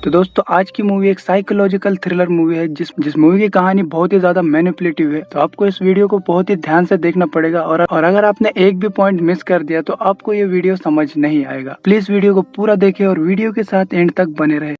तो दोस्तों आज की मूवी एक साइकोलॉजिकल थ्रिलर मूवी है जिस मूवी की कहानी बहुत ही ज्यादा मैनिपुलेटिव है। तो आपको इस वीडियो को बहुत ही ध्यान से देखना पड़ेगा और अगर आपने एक भी पॉइंट मिस कर दिया तो आपको ये वीडियो समझ नहीं आएगा। प्लीज वीडियो को पूरा देखें और वीडियो के साथ एंड तक बने रहे।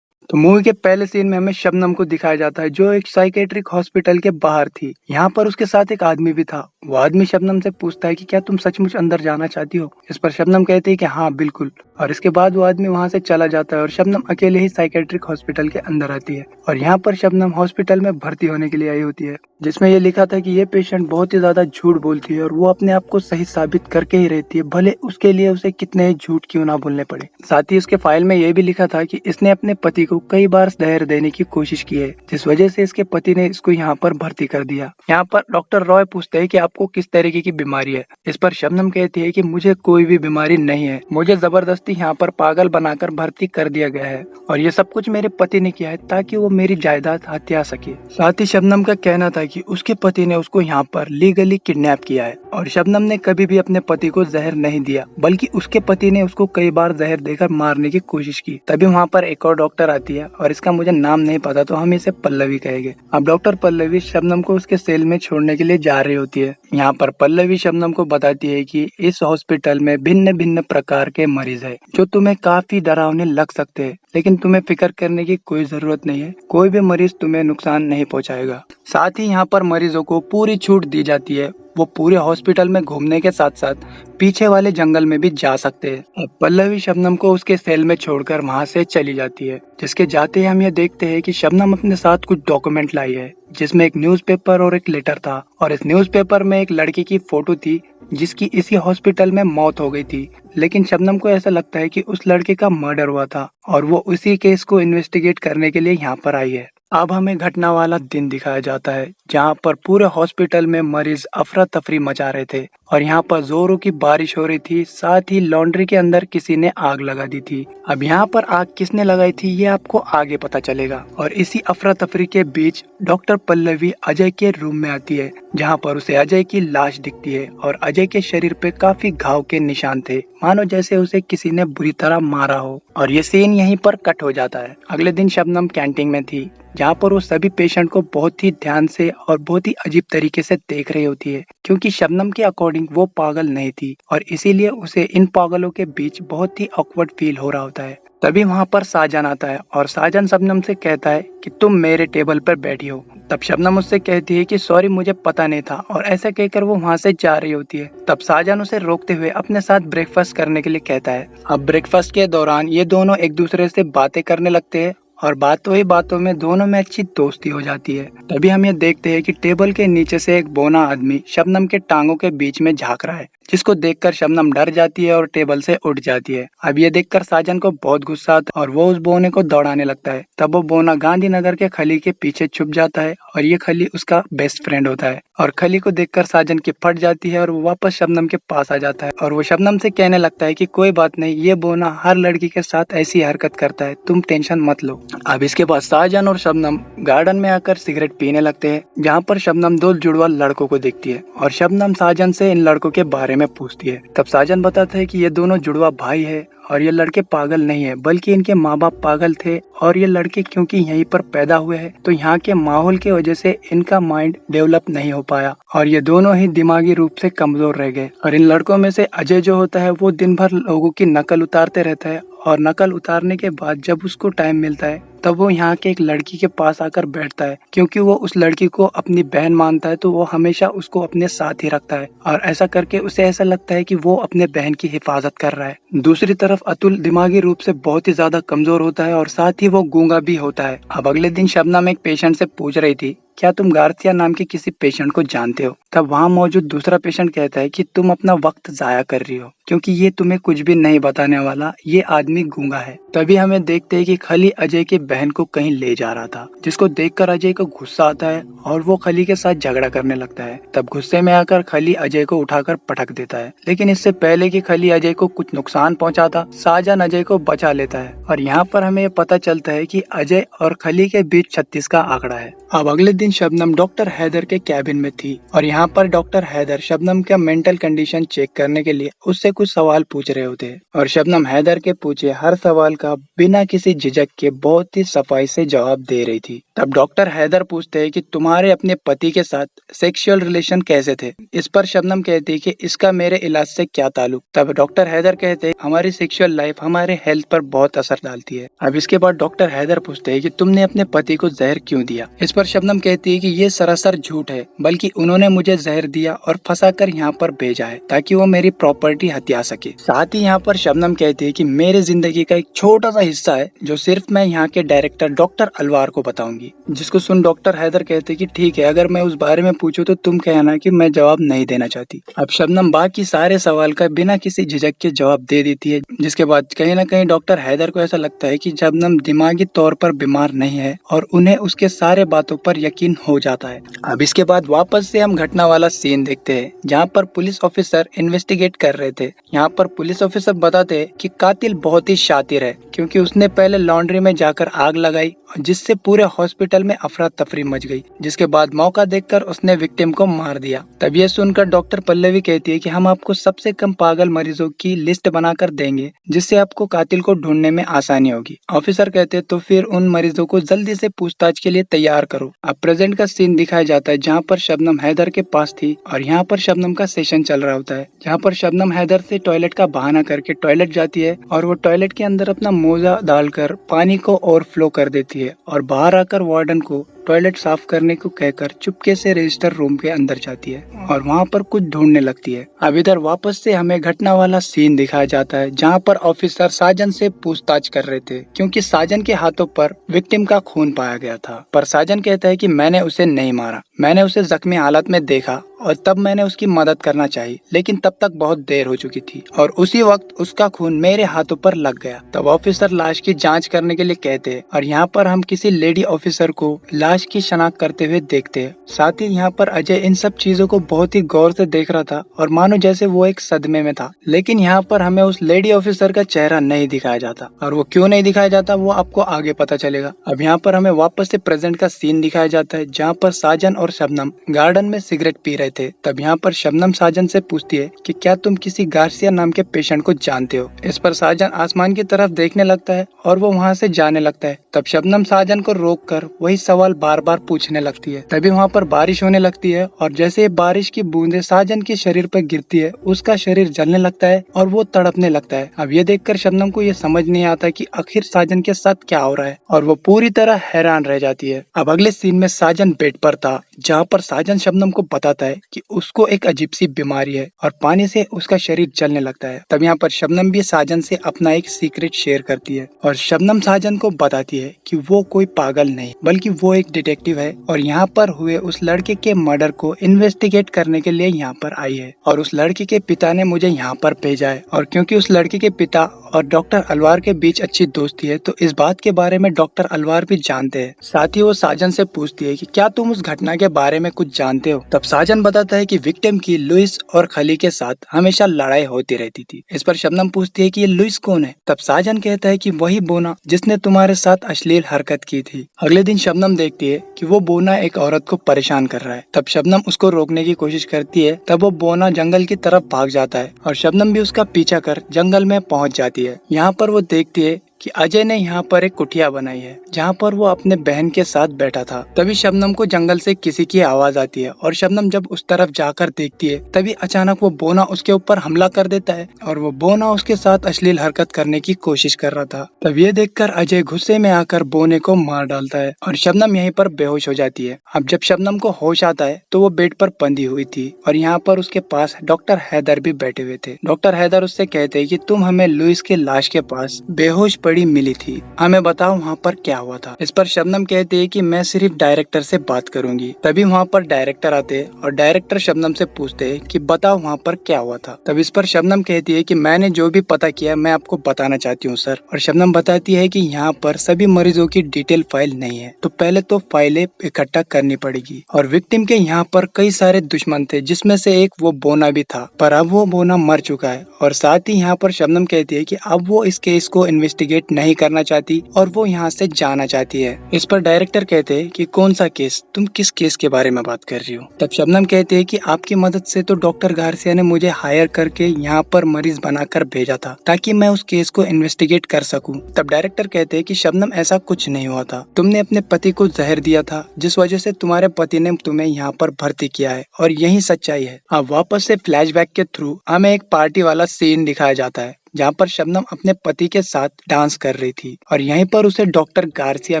तो मूवी के पहले सीन में हमें शबनम को दिखाया जाता है जो एक साइकेट्रिक हॉस्पिटल के बाहर थी। यहाँ पर उसके साथ एक आदमी भी था। वो आदमी शबनम से पूछता है कि क्या तुम सचमुच अंदर जाना चाहती हो। इस पर शबनम कहती है कि हाँ बिल्कुल। और इसके बाद वो आदमी वहाँ से चला जाता है और शबनम अकेले ही साइकेट्रिक हॉस्पिटल के अंदर आती है। और यहाँ पर शबनम हॉस्पिटल में भर्ती होने के लिए आई होती है, जिसमें ये लिखा था कि ये पेशेंट बहुत ही ज्यादा झूठ बोलती है और वो अपने आप को सही साबित करके ही रहती है, भले उसके लिए उसे कितने ही झूठ क्यों ना बोलने पड़े। साथ ही उसके फाइल में ये भी लिखा था कि इसने अपने पति को कई बार जहर देने की कोशिश की है, जिस वजह से इसके पति ने इसको यहाँ पर भर्ती कर दिया। यहाँ पर डॉक्टर रॉय पूछते हैं कि आपको किस तरीके की बीमारी है। इस पर शबनम कहती है कि मुझे कोई भी बीमारी नहीं है, मुझे जबरदस्ती यहाँ पर पागल बनाकर भर्ती कर दिया गया है और ये सब कुछ मेरे पति ने किया है ताकि वो मेरी जायदाद हथिया सके। साथ ही शबनम का कहना था कि उसके पति ने उसको यहाँ पर लीगली किडनैप किया है और शबनम ने कभी भी अपने पति को जहर नहीं दिया, बल्कि उसके पति ने उसको कई बार जहर देकर मारने की कोशिश की। तभी वहाँ पर एक और डॉक्टर आती है और इसका मुझे नाम नहीं पता तो हम इसे पल्लवी कहेंगे। अब डॉक्टर पल्लवी शबनम को उसके सेल में छोड़ने के लिए जा रही होती है। यहाँ पर पल्लवी शबनम को बताती है कि इस हॉस्पिटल में भिन्न भिन्न प्रकार के मरीज है जो तुम्हें काफी डरावने लग सकते हैं, लेकिन तुम्हें फिक्र करने की कोई जरूरत नहीं है, कोई भी मरीज तुम्हें नुकसान नहीं पहुँचाएगा। साथ ही यहाँ पर मरीजों को पूरी छूट दी जाती है, वो पूरे हॉस्पिटल में घूमने के साथ साथ पीछे वाले जंगल में भी जा सकते हैं। अब पल्लवी शबनम को उसके सेल में छोड़कर वहाँ से चली जाती है, जिसके जाते ही हम ये देखते हैं कि शबनम अपने साथ कुछ डॉक्यूमेंट लाई है, जिसमें एक न्यूज़पेपर और एक लेटर था। और इस न्यूज़पेपर में एक लड़की की फोटो थी जिसकी इसी हॉस्पिटल में मौत हो गई थी, लेकिन शबनम को ऐसा लगता है कि उस लड़के का मर्डर हुआ था और वो उसी केस को इन्वेस्टिगेट करने के लिए यहाँ पर आई है। अब हमें घटना वाला दिन दिखाया जाता है जहाँ पर पूरे हॉस्पिटल में मरीज अफरा तफरी मचा रहे थे और यहाँ पर जोरों की बारिश हो रही थी। साथ ही लॉन्ड्री के अंदर किसी ने आग लगा दी थी। अब यहाँ पर आग किसने लगाई थी ये आपको आगे पता चलेगा। और इसी अफरा तफरी के बीच डॉक्टर पल्लवी अजय के रूम में आती है, जहाँ पर उसे अजय की लाश दिखती है और अजय के शरीर पे काफी घाव के निशान थे, मानो जैसे उसे किसी ने बुरी तरह मारा हो। और ये सीन यहीं पर कट हो जाता है। अगले दिन शबनम कैंटीन में थी, जहाँ पर वो सभी पेशेंट को बहुत ही ध्यान से और बहुत ही अजीब तरीके से देख रही होती है, क्योंकि शबनम के अकॉर्डिंग वो पागल नहीं थी और इसीलिए उसे इन पागलों के बीच बहुत ही ऑकवर्ड फील हो रहा होता है। तभी वहाँ पर साजन आता है और साजन शबनम से कहता है कि तुम मेरे टेबल पर बैठी हो। तब शबनम उससे कहती है कि सॉरी मुझे पता नहीं था, और ऐसा कहकर वो वहाँ से जा रही होती है। तब साजन उसे रोकते हुए अपने साथ ब्रेकफास्ट करने के लिए कहता है। अब ब्रेकफास्ट के दौरान ये दोनों एक दूसरे से बातें करने लगते हैं और बातों ही बातों में दोनों में अच्छी दोस्ती हो जाती है। तभी हम ये देखते हैं कि टेबल के नीचे से एक बौना आदमी शबनम के टांगों के बीच में झांक रहा है, जिसको देखकर शबनम डर जाती है और टेबल से उठ जाती है। अब ये देखकर साजन को बहुत गुस्सा आता है और वो उस बौने को दौड़ाने लगता है। तब वो बौना गांधीनगर के खली के पीछे छुप जाता है और ये खली उसका बेस्ट फ्रेंड होता है। और खली को देखकर साजन की फट जाती है और वो वापस शबनम के पास आ जाता है और वो शबनम से कहने लगता है कि कोई बात नहीं, ये बौना हर लड़की के साथ ऐसी हरकत करता है, तुम टेंशन मत लो। अब इसके बाद साजन और शबनम गार्डन में आकर सिगरेट पीने लगते हैं, जहाँ पर शबनम दो जुड़वा लड़कों को देखती है और शबनम साजन से इन लड़कों के बारे में पूछती है। तब साजन बताता है कि ये दोनों जुड़वा भाई है और ये लड़के पागल नहीं है, बल्कि इनके माँ बाप पागल थे और ये लड़के क्योंकि यहीं पर पैदा हुए हैं तो यहाँ के माहौल की वजह से इनका माइंड डेवलप नहीं हो पाया और ये दोनों ही दिमागी रूप से कमजोर रह गए। और इन लड़कों में से अजय जो होता है वो दिन भर लोगों की नकल उतारते रहता है और नकल उतारने के बाद जब उसको टाइम मिलता है तब वो यहाँ के एक लड़की के पास आकर बैठता है, क्योंकि वो उस लड़की को अपनी बहन मानता है तो वो हमेशा उसको अपने साथ ही रखता है और ऐसा करके उसे ऐसा लगता है कि वो अपने बहन की हिफाजत कर रहा है। दूसरी तरफ अतुल दिमागी रूप से बहुत ही ज्यादा कमजोर होता है और साथ ही वो गूंगा भी होता है। अब अगले दिन शबनम एक पेशेंट से पूछ रही थी, क्या तुम गार्सिया नाम के किसी पेशेंट को जानते हो? तब वहाँ मौजूद दूसरा पेशेंट कहता है कि तुम अपना वक्त जाया कर रही हो, क्योंकि ये तुम्हें कुछ भी नहीं बताने वाला, ये आदमी गूंगा है। तभी हमें देखते हैं कि खली अजय की बहन को कहीं ले जा रहा था, जिसको देखकर अजय को गुस्सा आता है और वो खली के साथ झगड़ा करने लगता है। तब गुस्से में आकर खली अजय को उठाकर पटक देता है, लेकिन इससे पहले कि खली अजय को कुछ नुकसान पहुंचाता, शाहजहां अजय को बचा लेता है। और यहाँ पर हमें पता चलता है कि अजय और खली के बीच 36 का आंकड़ा है। अब अगले दिन शबनम डॉक्टर हैदर के कैबिन में थी और यहाँ पर डॉक्टर हैदर शबनम का मेंटल कंडीशन चेक करने के लिए उससे कुछ सवाल पूछ रहे होते हैं और शबनम हैदर के पूछे हर सवाल का बिना किसी झिझक के बहुत ही सफाई से जवाब दे रही थी। तब डॉक्टर हैदर पूछते हैं कि तुम्हारे अपने पति के साथ सेक्सुअल रिलेशन कैसे थे। इस पर शबनम कहती है कि इसका मेरे इलाज से क्या ताल्लुक। तब डॉक्टर हैदर कहते हैं हमारी सेक्सुअल लाइफ हमारे हेल्थ पर बहुत असर डालती है। अब इसके बाद डॉक्टर हैदर पूछते हैं कि तुमने अपने पति को जहर क्यों दिया। इस पर शबनम कहती है कि ये सरासर झूठ है, बल्कि उन्होंने मुझे जहर दिया और फंसाकर यहाँ पर भेजा है ताकि वो मेरी प्रॉपर्टी हत्या सके। साथ ही यहाँ पर शबनम कहती है कि मेरे जिंदगी का एक छोटा सा हिस्सा है जो सिर्फ मैं यहाँ के डायरेक्टर डॉक्टर अलवार को बताऊंगी। जिसको सुन डॉक्टर हैदर कहते हैं कि ठीक है, अगर मैं उस बारे में पूछूं तो तुम कहना कि मैं जवाब नहीं देना चाहती। अब शबनम बाकी सारे सवाल का बिना किसी झिझक के जवाब दे देती है, जिसके बाद कहीं ना कहीं डॉक्टर हैदर को ऐसा लगता है कि शबनम दिमागी तौर पर बीमार नहीं है और उन्हें उसके सारे बातों पर यकीन हो जाता है। अब इसके बाद वापस से हम घटना वाला सीन देखते हैं जहाँ पर पुलिस ऑफिसर इन्वेस्टिगेट कर रहे थे। यहाँ पर पुलिस ऑफिसर बताते हैं कि कातिल बहुत ही शातिर है, क्योंकि उसने पहले लॉन्ड्री में जाकर आग लगाई जिससे पूरे हॉस्पिटल में अफरा तफरी मच गई, जिसके बाद मौका देखकर उसने विक्टिम को मार दिया। तब ये सुनकर डॉक्टर पल्लवी कहती है कि हम आपको सबसे कम पागल मरीजों की लिस्ट बनाकर देंगे जिससे आपको कातिल को ढूंढने में आसानी होगी। ऑफिसर कहते तो फिर उन मरीजों को जल्दी से पूछताछ के लिए तैयार करो। अब प्रेजेंट का सीन दिखाया जाता है जहाँ पर शबनम हैदर के पास थी और यहाँ पर शबनम का सेशन चल रहा होता है, जहाँ पर शबनम हैदर से टॉयलेट का बहाना करके टॉयलेट जाती है और वो टॉयलेट के अंदर अपना मोजा डालकर पानी को ओवरफ्लो कर देती है और बाहर आकर वार्डन को टॉयलेट साफ करने को कहकर चुपके से रजिस्टर रूम के अंदर जाती है और वहाँ पर कुछ ढूंढने लगती है। अब इधर वापस से हमें घटना वाला सीन दिखाया जाता है जहाँ पर ऑफिसर साजन से पूछताछ कर रहे थे, क्योंकि साजन के हाथों पर विक्टिम का खून पाया गया था। पर साजन कहता है कि मैंने उसे नहीं मारा, मैंने उसे जख्मी हालत में देखा और तब मैंने उसकी मदद करना चाहिए, लेकिन तब तक बहुत देर हो चुकी थी और उसी वक्त उसका खून मेरे हाथों पर लग गया। तब ऑफिसर लाश की जांच करने के लिए कहते हैं और यहाँ पर हम किसी लेडी ऑफिसर को लाश की शनाख्त करते हुए देखते हैं। साथ ही यहाँ पर अजय इन सब चीजों को बहुत ही गौर से देख रहा था और मानो जैसे वो एक सदमे में था, लेकिन यहाँ पर हमें उस लेडी ऑफिसर का चेहरा नहीं दिखाया जाता और वो क्यों नहीं दिखाया जाता वो आपको आगे पता चलेगा। अब यहाँ पर हमें वापस से प्रेजेंट का सीन दिखाया जाता है जहाँ पर साजन और शबनम गार्डन में सिगरेट पी रहे थे। तब यहाँ पर शबनम साजन से पूछती है कि क्या तुम किसी गार्सिया नाम के पेशेंट को जानते हो। इस पर साजन आसमान की तरफ देखने लगता है और वो वहाँ से जाने लगता है। तब शबनम साजन को रोककर वही सवाल बार बार पूछने लगती है। तभी वहाँ पर बारिश होने लगती है और जैसे बारिश की बूंदें साजन के शरीर पर गिरती है उसका शरीर जलने लगता है और वो तड़पने लगता है। अब ये देखकर शबनम को ये समझ नहीं आता कि आखिर साजन के साथ क्या हो रहा है और वो पूरी तरह हैरान रह जाती है। अब अगले सीन में साजन बेड पर था जहाँ पर साजन शबनम को बताता है कि उसको एक अजीब सी बीमारी है और पानी से उसका शरीर जलने लगता है। तब यहाँ पर शबनम भी साजन से अपना एक सीक्रेट शेयर करती है और शबनम साजन को बताती है कि वो कोई पागल नहीं बल्कि वो एक डिटेक्टिव है और यहाँ पर हुए उस लड़के के मर्डर को इन्वेस्टिगेट करने के लिए यहाँ पर आई है और उस लड़के के पिता ने मुझे यहाँ पर भेजा है। और क्योंकि उस लड़के के पिता और डॉक्टर अलवार के बीच अच्छी दोस्ती है तो इस बात के बारे में डॉक्टर अलवार भी जानते हैं। साथ ही वो साजन से पूछती है कि क्या तुम उस घटना के बारे में कुछ जानते हो। तब साजन बताता है कि विक्टिम की लुइस और खली के साथ हमेशा लड़ाई होती रहती थी। इस पर शबनम पूछती है कि ये लुइस कौन है। तब साजन कहता है कि वही बोना जिसने तुम्हारे साथ अश्लील हरकत की थी। अगले दिन शबनम देखती है कि वो बोना एक औरत को परेशान कर रहा है। तब शबनम उसको रोकने की कोशिश करती है। तब वो बोना जंगल की तरफ भाग जाता है और शबनम भी उसका पीछा कर जंगल में पहुंच जाती है। यहाँ पर वो देखती है कि अजय ने यहाँ पर एक कुटिया बनाई है जहाँ पर वो अपने बहन के साथ बैठा था। तभी शबनम को जंगल से किसी की आवाज आती है और शबनम जब उस तरफ जाकर देखती है तभी अचानक वो बोना उसके ऊपर हमला कर देता है और वो बोना उसके साथ अश्लील हरकत करने की कोशिश कर रहा था। तब ये देखकर अजय गुस्से में आकर बोने को मार डालता है और शबनम यहीं पर बेहोश हो जाती है। अब जब शबनम को होश आता है तो वो बेड पर बंधी हुई थी और यहाँ पर उसके पास डॉक्टर हैदर भी बैठे हुए थे। डॉक्टर हैदर उससे कहते हैं कि तुम हमें लुइस के लाश के पास बेहोश पड़ी बड़ी मिली थी, हमें बताओ वहाँ पर क्या हुआ था। इस पर शबनम कहती है कि मैं सिर्फ डायरेक्टर से बात करूंगी। तभी वहाँ पर डायरेक्टर आते हैं और डायरेक्टर शबनम से पूछते हैं कि बताओ वहाँ पर क्या हुआ था। तब इस पर शबनम कहती है कि मैंने जो भी पता किया मैं आपको बताना चाहती हूँ सर। और शबनम बताती है कि यहाँ पर सभी मरीजों की डिटेल फाइल नहीं है, तो पहले तो फाइलें इकट्ठा करनी पड़ेगी। और विक्टिम के यहाँ पर कई सारे दुश्मन थे, जिसमें से एक वो बोना भी था, पर अब वो बोना मर चुका है। और साथ ही यहाँ पर शबनम कहती है कि अब वो इस केस को इन्वेस्टिगेट नहीं करना चाहती और वो यहाँ से जाना चाहती है। इस पर डायरेक्टर कहते हैं कि कौन सा केस, तुम किस केस के बारे में बात कर रही हो। तब शबनम कहती है कि आपकी मदद से तो डॉक्टर गार्सिया ने मुझे हायर करके यहाँ पर मरीज बनाकर भेजा था ताकि मैं उस केस को इन्वेस्टिगेट कर सकूं। तब डायरेक्टर कहते हैं कि शबनम ऐसा कुछ नहीं हुआ था, तुमने अपने पति को जहर दिया था जिस वजह से तुम्हारे पति ने तुम्हें यहाँ पर भर्ती किया है और यही सच्चाई है। अब वापस से फ्लैशबैक के थ्रू हमें एक पार्टी वाला सीन दिखाया जाता है जहाँ पर शबनम अपने पति के साथ डांस कर रही थी और यहीं पर उसे डॉक्टर गार्सिया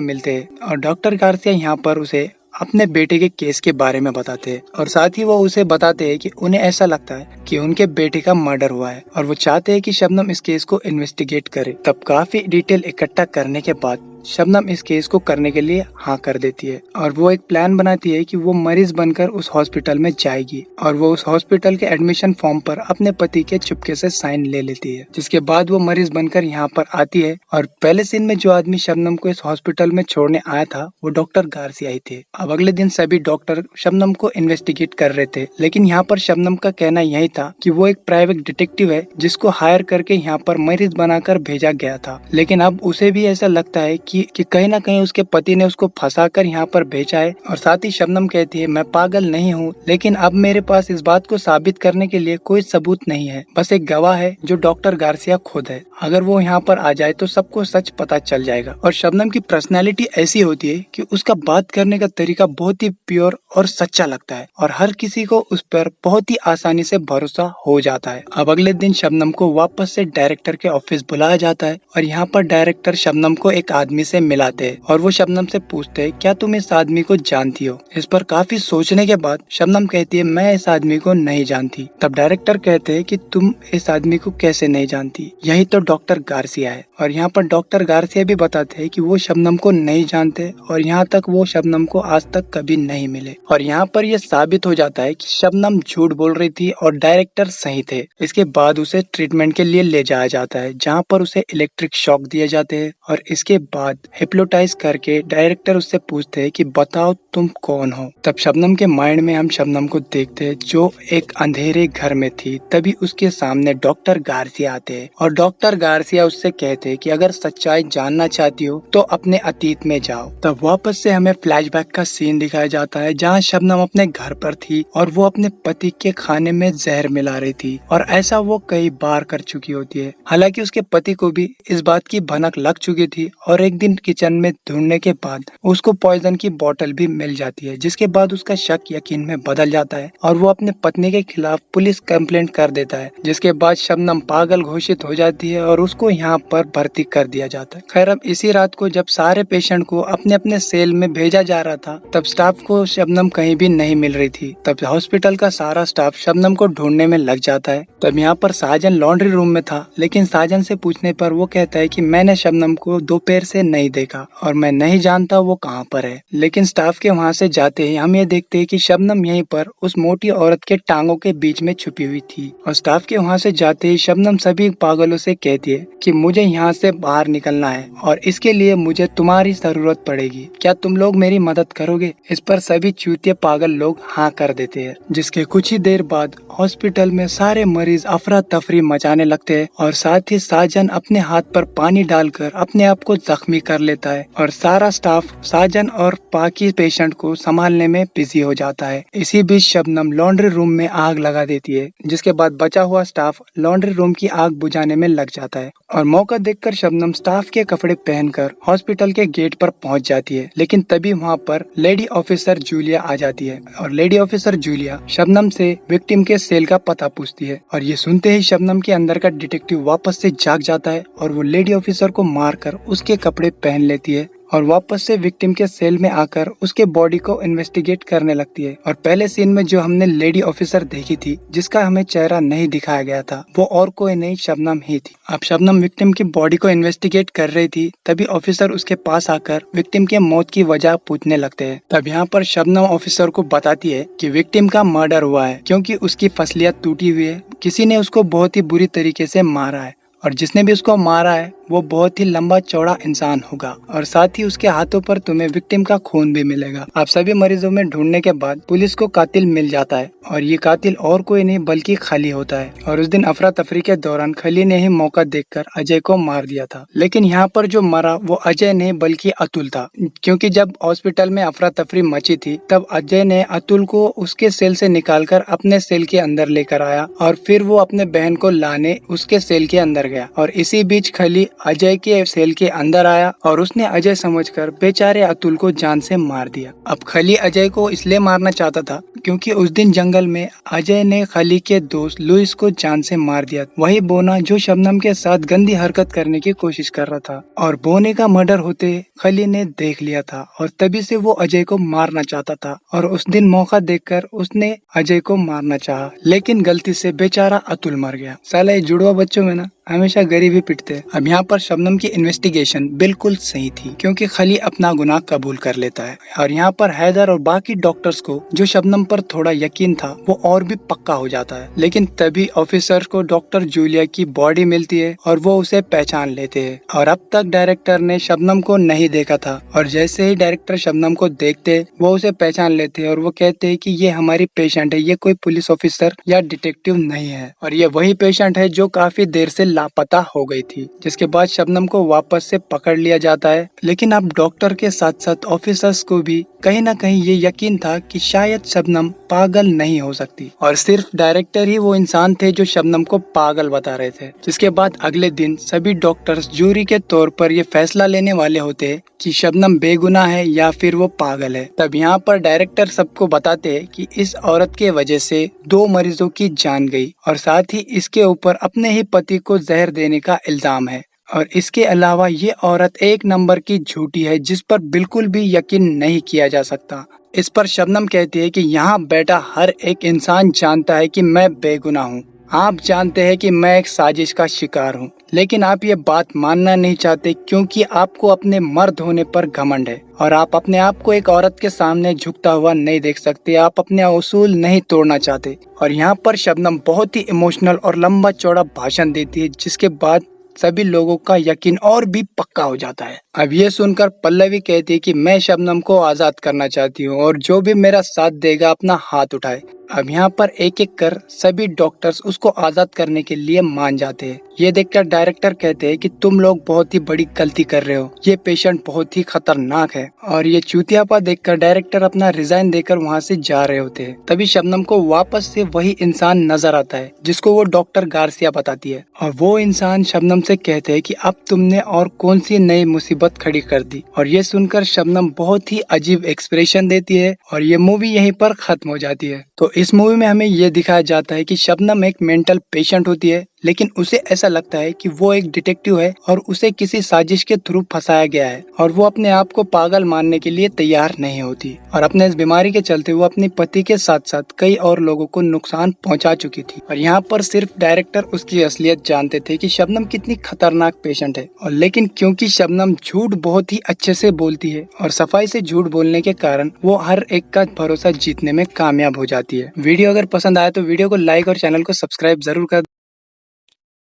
मिलते हैं और डॉक्टर गार्सिया यहाँ पर उसे अपने बेटे के केस के बारे में बताते हैं और साथ ही वो उसे बताते हैं कि उन्हें ऐसा लगता है कि उनके बेटे का मर्डर हुआ है और वो चाहते हैं कि शबनम इस केस को इन्वेस्टिगेट करे। तब काफी डिटेल इकट्ठा करने के बाद शबनम इस केस को करने के लिए हाँ कर देती है और वो एक प्लान बनाती है कि वो मरीज बनकर उस हॉस्पिटल में जाएगी और वो उस हॉस्पिटल के एडमिशन फॉर्म पर अपने पति के चुपके से साइन ले लेती है। जिसके बाद वो मरीज बनकर यहाँ पर आती है और पहले सीन में जो आदमी शबनम को इस हॉस्पिटल में छोड़ने आया था वो डॉक्टर गार्सिया ही थे। अब अगले दिन सभी डॉक्टर शबनम को इन्वेस्टिगेट कर रहे थे, लेकिन यहाँ पर शबनम का कहना यही था कि वो एक प्राइवेट डिटेक्टिव है जिसको हायर करके यहाँ पर मरीज बनाकर भेजा गया था। लेकिन अब उसे भी ऐसा लगता है कि कहीं ना कहीं उसके पति ने उसको फंसाकर यहाँ पर भेजा है। और साथ ही शबनम कहती है मैं पागल नहीं हूँ, लेकिन अब मेरे पास इस बात को साबित करने के लिए कोई सबूत नहीं है, बस एक गवाह है जो डॉक्टर गार्सिया खुद है। अगर वो यहाँ पर आ जाए तो सबको सच पता चल जाएगा। और शबनम की पर्सनैलिटी ऐसी होती है कि उसका बात करने का तरीका बहुत ही प्योर और सच्चा लगता है और हर किसी को उस पर बहुत ही आसानी से भरोसा हो जाता है। अब अगले दिन शबनम को वापस से डायरेक्टर के ऑफिस बुलाया जाता है और यहाँ पर डायरेक्टर शबनम को एक आदमी से मिलाते हैं और वो शबनम से पूछते हैं क्या तुम इस आदमी को जानती हो। इस पर काफी सोचने के बाद शबनम कहती है मैं इस आदमी को नहीं जानती। तब डायरेक्टर कहते हैं कि तुम इस आदमी को कैसे नहीं जानती, यही तो डॉक्टर गार्सिया है। और यहाँ पर डॉक्टर गार्सिया भी बताते हैं कि वो शबनम को नहीं जानते और यहाँ तक वो शबनम को आज तक कभी नहीं मिले। और यहाँ पर यह साबित हो जाता है कि शबनम झूठ बोल रही थी और डायरेक्टर सही थे। इसके बाद उसे ट्रीटमेंट के लिए ले जाया जाता है जहाँ पर उसे इलेक्ट्रिक शॉक दिए जाते हैं और इसके बाद हिप्नोटाइज करके डायरेक्टर उससे पूछते हैं कि बताओ तुम कौन हो। तब शबनम के माइंड में हम शबनम को देखते हैं जो एक अंधेरे घर में थी। तभी उसके सामने डॉक्टर गार्सिया आते हैं और डॉक्टर गार्सिया उससे कहते हैं कि अगर सच्चाई जानना चाहती हो तो अपने अतीत में जाओ। तब वापस से हमें फ्लैशबैक का सीन दिखाया जाता है जहाँ शबनम अपने घर पर थी और वो अपने पति के खाने में जहर मिला रही थी और ऐसा वो कई बार कर चुकी होती है। हालांकि उसके पति को भी इस बात की भनक लग चुकी थी और एक दिन किचन में ढूंढने के बाद उसको पॉइजन की बोतल भी मिल जाती है, जिसके बाद उसका शक यकीन में बदल जाता है और वो अपने पत्नी के खिलाफ पुलिस कंप्लेंट कर देता है। जिसके बाद शबनम पागल घोषित हो जाती है और उसको यहाँ पर भर्ती कर दिया जाता है। खैर अब इसी रात को जब सारे पेशेंट को अपने अपने सेल में भेजा जा रहा था तब स्टाफ को शबनम कहीं भी नहीं मिल रही थी। तब हॉस्पिटल का सारा स्टाफ शबनम को ढूंढने में लग जाता है। तब यहाँ पर साजन लॉन्ड्री रूम में था, लेकिन साजन से पूछने पर वो कहता है कि मैंने शबनम को दोपहर से नहीं देखा और मैं नहीं जानता वो कहाँ पर है। लेकिन स्टाफ के वहाँ से जाते ही हम ये देखते हैं कि शबनम यहीं पर उस मोटी औरत के टांगों के बीच में छुपी हुई थी। और स्टाफ के वहाँ से जाते ही शबनम सभी पागलों से कहती है कि मुझे यहाँ से बाहर निकलना है और इसके लिए मुझे तुम्हारी जरूरत पड़ेगी, क्या तुम लोग मेरी मदद करोगे। इस पर सभी चूतिए पागल लोग हाँ कर देते हैं। जिसके कुछ ही देर बाद हॉस्पिटल में सारे मरीज अफरा तफरी मचाने लगते हैं और साथ ही साजन अपने हाथ पर पानी डालकर अपने आप को जख्मी कर लेता है और सारा स्टाफ साजन और बाकी पेशेंट को संभालने में बिजी हो जाता है। इसी बीच शबनम लॉन्ड्री रूम में आग लगा देती है, जिसके बाद बचा हुआ स्टाफ लॉन्ड्री रूम की आग बुझाने में लग जाता है और मौका देखकर शबनम स्टाफ के कपड़े पहनकर हॉस्पिटल के गेट पर पहुंच जाती है। लेकिन तभी वहां पर लेडी ऑफिसर जूलिया आ जाती है और लेडी ऑफिसर जूलिया शबनम से विक्टिम के सेल का पता पूछती है और ये सुनते ही शबनम के अंदर का डिटेक्टिव वापस से जाग जाता है और वो लेडी ऑफिसर को मारकर उसके कपड़े पहन लेती है और वापस से विक्टिम के सेल में आकर उसके बॉडी को इन्वेस्टिगेट करने लगती है। और पहले सीन में जो हमने लेडी ऑफिसर देखी थी जिसका हमें चेहरा नहीं दिखाया गया था, वो और कोई नहीं शबनम ही थी। अब शबनम विक्टिम की बॉडी को इन्वेस्टिगेट कर रही थी, तभी ऑफिसर उसके पास आकर विक्टिम के मौत की वजह पूछने लगते हैं। तब यहाँ पर शबनम ऑफिसर को बताती है कि विक्टिम का मर्डर हुआ है क्योंकि उसकी फसलियत टूटी हुई है, किसी ने उसको बहुत ही बुरी तरीके से मारा है और जिसने भी उसको मारा है वो बहुत ही लंबा चौड़ा इंसान होगा और साथ ही उसके हाथों पर तुम्हें विक्टिम का खून भी मिलेगा। आप सभी मरीजों में ढूंढने के बाद पुलिस को कातिल मिल जाता है और ये कातिल और कोई नहीं बल्कि खली होता है। और उस दिन अफरा तफरी के दौरान खली ने ही मौका देखकर अजय को मार दिया था। लेकिन यहाँ पर जो मरा वो अजय नहीं बल्कि अतुल था, क्योंकि जब हॉस्पिटल में अफरा तफरी मची थी तब अजय ने अतुल को उसके सेल से निकालकर अपने सेल के अंदर लेकर आया और फिर वो अपने बहन को लाने उसके सेल के अंदर गया। और इसी बीच खली अजय के सेल के अंदर आया और उसने अजय समझकर बेचारे अतुल को जान से मार दिया। अब खली अजय को इसलिए मारना चाहता था क्योंकि उस दिन जंगल में अजय ने खली के दोस्त लुइस को जान से मार दिया। वही बोना जो शबनम के साथ गंदी हरकत करने की कोशिश कर रहा था और बोने का मर्डर होते खली ने देख लिया था और तभी से वो अजय को मारना चाहता था। और उस दिन मौका देखकर उसने अजय को मारना चाहा, लेकिन गलती से बेचारा अतुल मर गया। साला ये जुड़वा बच्चों में ना हमेशा गरीब ही पिटते। अब यहाँ पर शबनम की इन्वेस्टिगेशन बिल्कुल सही थी क्योंकि खली अपना गुनाह कबूल कर लेता है। और यहाँ पर हैदर और बाकी डॉक्टर्स को जो शबनम पर थोड़ा यकीन था वो और भी पक्का हो जाता है। लेकिन तभी ऑफिसर को डॉक्टर जूलिया की बॉडी मिलती है और वो उसे पहचान लेते हैं। और अब तक डायरेक्टर ने शबनम को नहीं देखा था और जैसे ही डायरेक्टर शबनम को देखते वो उसे पहचान लेते हैं और वो कहते हैं कि ये हमारी पेशेंट है, ये कोई पुलिस ऑफिसर या डिटेक्टिव नहीं है और ये वही पेशेंट है जो काफी देर से लापता हो गई थी। जिसके बाद शबनम को वापस से पकड़ लिया जाता है। लेकिन अब डॉक्टर के साथ साथ ऑफिसर्स को भी कहीं ना कहीं ये यकीन था कि शायद शबनम पागल नहीं हो सकती और सिर्फ डायरेक्टर ही वो इंसान थे जो शबनम को पागल बता रहे थे। जिसके बाद अगले दिन सभी डॉक्टर्स जूरी के तौर पर ये फैसला लेने वाले होते कि शबनम बेगुनाह है या फिर वो पागल है। तब यहाँ पर डायरेक्टर सबको बताते कि इस औरत के वजह से 2 मरीजों की जान गई और साथ ही इसके ऊपर अपने ही पति को जहर देने का इल्जाम है। और इसके अलावा ये औरत 1 नंबर की झूठी है जिस पर बिल्कुल भी यकीन नहीं किया जा सकता। इस पर शबनम कहती है कि यहाँ बैठा हर एक इंसान जानता है कि मैं बेगुनाह हूँ। आप जानते हैं कि मैं एक साजिश का शिकार हूँ, लेकिन आप ये बात मानना नहीं चाहते क्योंकि आपको अपने मर्द होने पर घमंड है और आप अपने आप को एक औरत के सामने झुकता हुआ नहीं देख सकते। आप अपने उसूल नहीं तोड़ना चाहते। और यहाँ पर शबनम बहुत ही इमोशनल और लंबा चौड़ा भाषण देती है जिसके बाद सभी लोगों का यकीन और भी पक्का हो जाता है। अब ये सुनकर पल्लवी कहती है कि मैं शबनम को आजाद करना चाहती हूँ और जो भी मेरा साथ देगा अपना हाथ उठाए। अब यहाँ पर एक एक कर सभी डॉक्टर्स उसको आजाद करने के लिए मान जाते हैं। ये देखकर डायरेक्टर कहते हैं कि तुम लोग बहुत ही बड़ी गलती कर रहे हो, ये पेशेंट बहुत ही खतरनाक है। और ये चूतियापा देखकर डायरेक्टर अपना रिजाइन देकर वहाँ से जा रहे होते हैं। तभी शबनम को वापस से वही इंसान नजर आता है जिसको वो डॉक्टर गार्सिया बताती है और वो इंसान शबनम से कहते हैं कि अब तुमने और कौन सी नई मुसीबत खड़ी कर दी। और ये सुनकर शबनम बहुत ही अजीब एक्सप्रेशन देती है और ये मूवी यहीं पर खत्म हो जाती है। तो इस मूवी में हमें ये दिखाया जाता है कि शबनम एक मेंटल पेशेंट होती है, लेकिन उसे ऐसा लगता है कि वो एक डिटेक्टिव है और उसे किसी साजिश के थ्रू फंसाया गया है और वो अपने आप को पागल मानने के लिए तैयार नहीं होती। और अपने इस बीमारी के चलते वो अपने पति के साथ साथ कई और लोगों को नुकसान पहुंचा चुकी थी। और यहाँ पर सिर्फ डायरेक्टर उसकी असलियत जानते थे कि शबनम कितनी खतरनाक पेशेंट है। और लेकिन क्योंकि शबनम झूठ बहुत ही अच्छे से बोलती है और सफाई से झूठ बोलने के कारण वो हर एक का भरोसा जीतने में कामयाब हो जाती है। वीडियो अगर पसंद आए तो वीडियो को लाइक और चैनल को सब्सक्राइब जरूर कर